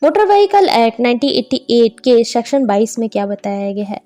Motor vehicle act 1988 के section 22 में क्या बताया गया है?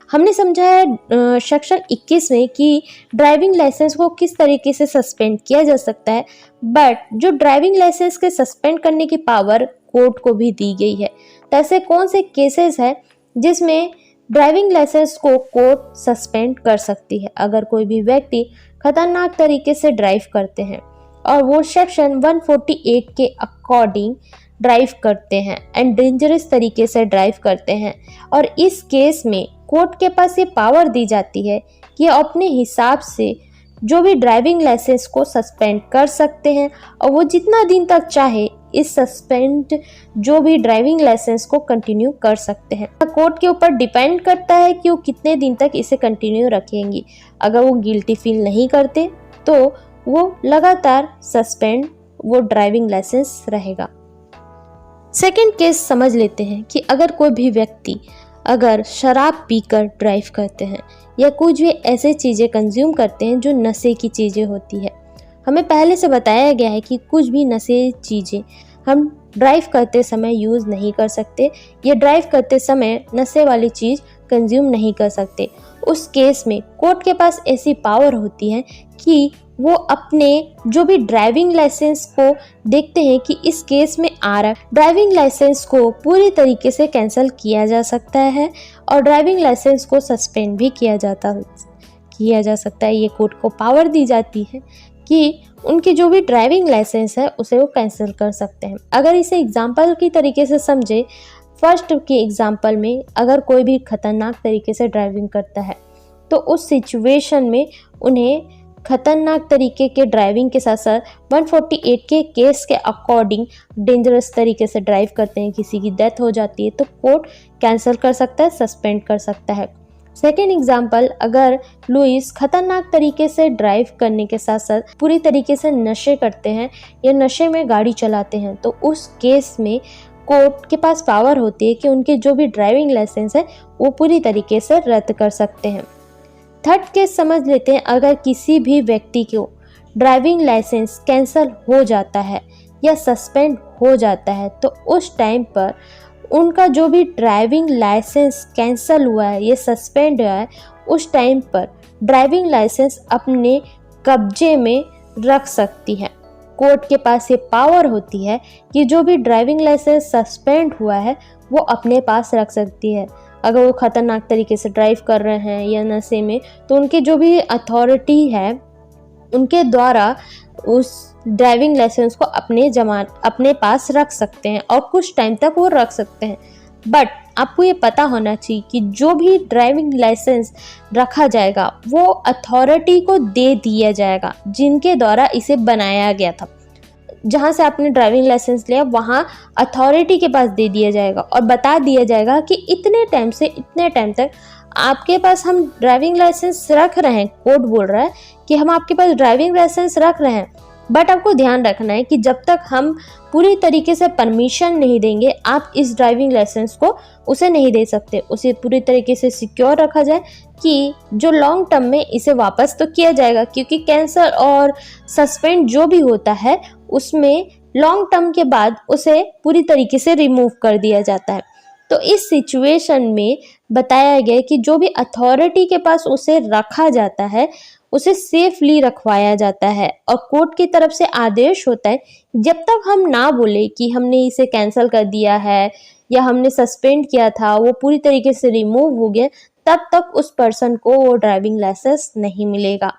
हमने समझा है सेक्शन 21 में कि ड्राइविंग लाइसेंस को किस तरीके से सस्पेंड किया जा सकता है, बट जो ड्राइविंग लाइसेंस के सस्पेंड करने की पावर कोर्ट को भी दी गई है। तो ऐसे कौन से केसेस है जिसमें ड्राइविंग लाइसेंस को कोर्ट सस्पेंड कर सकती है? अगर कोई भी व्यक्ति खतरनाक तरीके से ड्राइव करते हैं और वो सेक्शन 148 के अकॉर्डिंग ड्राइव करते हैं एंड डेंजरस तरीके से ड्राइव करते हैं, और इस केस में कोर्ट के पास ये पावर दी जाती है कि अपने हिसाब से जो भी ड्राइविंग लाइसेंस को सस्पेंड कर सकते हैं और वो जितना दिन तक चाहे इस सस्पेंड जो भी ड्राइविंग लाइसेंस को कंटिन्यू कर सकते हैं। कोर्ट के ऊपर डिपेंड करता है कि वो कितने दिन तक इसे कंटिन्यू रखेंगी। अगर वो गिल्टी फील नहीं करते तो वो लगातार सस्पेंड वो ड्राइविंग लाइसेंस रहेगा। सेकेंड केस समझ लेते हैं कि अगर कोई भी व्यक्ति अगर शराब पीकर ड्राइव करते हैं या कुछ भी ऐसे चीज़ें कंज्यूम करते हैं जो नशे की चीज़ें होती है। हमें पहले से बताया गया है कि कुछ भी नशे चीज़ें हम ड्राइव करते समय यूज़ नहीं कर सकते या ड्राइव करते समय नशे वाली चीज़ कंज्यूम नहीं कर सकते। उस केस में कोर्ट के पास ऐसी पावर होती है कि वो अपने जो भी ड्राइविंग लाइसेंस को देखते हैं कि इस केस में आ रहा है, ड्राइविंग लाइसेंस को पूरी तरीके से कैंसिल किया जा सकता है और ड्राइविंग लाइसेंस को सस्पेंड भी किया जा सकता है। ये कोर्ट को पावर दी जाती है कि उनकी जो भी ड्राइविंग लाइसेंस है उसे वो कैंसिल कर सकते हैं। अगर इसे एग्जाम्पल की तरीके से समझे, फर्स्ट के एग्जाम्पल में अगर कोई भी खतरनाक तरीके से ड्राइविंग करता है तो उस सिचुएशन में उन्हें खतरनाक तरीके के ड्राइविंग के साथ साथ 148 के केस के अकॉर्डिंग डेंजरस तरीके से ड्राइव करते हैं, किसी की डेथ हो जाती है तो कोर्ट कैंसिल कर सकता है, सस्पेंड कर सकता है। सेकेंड एग्जाम्पल, अगर लुइस खतरनाक तरीके से ड्राइव करने के साथ साथ पूरी तरीके से नशे करते हैं या नशे में गाड़ी चलाते हैं तो उस केस में कोर्ट के पास पावर होती है कि उनके जो भी ड्राइविंग लाइसेंस है वो पूरी तरीके से रद्द कर सकते हैं। थर्ड केस समझ लेते हैं, अगर किसी भी व्यक्ति को ड्राइविंग लाइसेंस कैंसिल हो जाता है या सस्पेंड हो जाता है तो उस टाइम पर उनका जो भी ड्राइविंग लाइसेंस कैंसिल हुआ है या सस्पेंड हुआ है उस टाइम पर ड्राइविंग लाइसेंस अपने कब्जे में रख सकती है। कोर्ट के पास ये पावर होती है कि जो भी ड्राइविंग लाइसेंस सस्पेंड हुआ है वो अपने पास रख सकती है। अगर वो खतरनाक तरीके से ड्राइव कर रहे हैं या नशे में तो उनकी जो भी अथॉरिटी है उनके द्वारा उस ड्राइविंग लाइसेंस को अपने पास रख सकते हैं और कुछ टाइम तक वो रख सकते हैं। बट आपको ये पता होना चाहिए कि जो भी ड्राइविंग लाइसेंस रखा जाएगा वो अथॉरिटी को दे दिया जाएगा जिनके द्वारा इसे बनाया गया था। जहाँ से आपने ड्राइविंग लाइसेंस लिया वहाँ अथॉरिटी के पास दे दिया जाएगा और बता दिया जाएगा कि इतने टाइम से इतने टाइम तक आपके पास हम ड्राइविंग लाइसेंस रख रहे हैं। कोर्ट बोल रहा है कि हम आपके पास ड्राइविंग लाइसेंस रख रहे हैं, बट आपको ध्यान रखना है कि जब तक हम पूरी तरीके से परमिशन नहीं देंगे आप इस ड्राइविंग लाइसेंस को उसे नहीं दे सकते। उसे पूरी तरीके से सिक्योर रखा जाए कि जो लॉन्ग टर्म में इसे वापस तो किया जाएगा, क्योंकि कैंसिल और सस्पेंड जो भी होता है उसमें लॉन्ग टर्म के बाद उसे पूरी तरीके से रिमूव कर दिया जाता है। तो इस सिचुएशन में बताया गया कि जो भी अथॉरिटी के पास उसे रखा जाता है उसे सेफली रखवाया जाता है और कोर्ट की तरफ से आदेश होता है जब तक हम ना बोले कि हमने इसे कैंसिल कर दिया है या हमने सस्पेंड किया था वो पूरी तरीके से रिमूव हो गया तब तक उस पर्सन को वो ड्राइविंग लाइसेंस नहीं मिलेगा।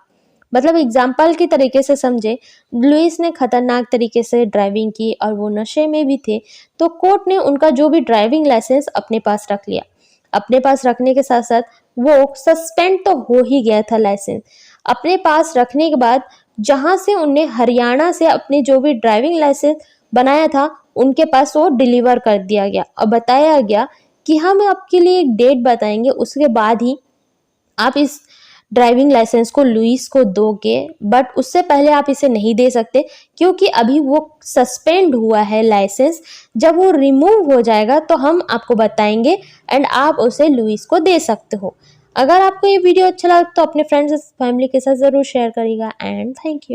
मतलब एग्जाम्पल की तरीके से समझे, लुइस ने खतरनाक तरीके से ड्राइविंग की और वो नशे में भी थे तो कोर्ट ने उनका जो भी ड्राइविंग लाइसेंस अपने पास रख लिया। अपने पास रखने के साथ साथ वो सस्पेंड तो हो ही गया था लाइसेंस। अपने पास रखने के बाद जहां से उन्हें हरियाणा से अपने जो भी ड्राइविंग लाइसेंस बनाया था उनके पास वो डिलीवर कर दिया गया और बताया गया कि हम आपके लिए एक डेट बताएंगे, उसके बाद ही आप इस ड्राइविंग लाइसेंस को लुइस को दोगे, बट उससे पहले आप इसे नहीं दे सकते क्योंकि अभी वो सस्पेंड हुआ है लाइसेंस। जब वो रिमूव हो जाएगा तो हम आपको बताएंगे एंड आप उसे लुइस को दे सकते हो। अगर आपको ये वीडियो अच्छा लगा तो अपने फ्रेंड्स फैमिली के साथ ज़रूर शेयर करिएगा एंड थैंक यू।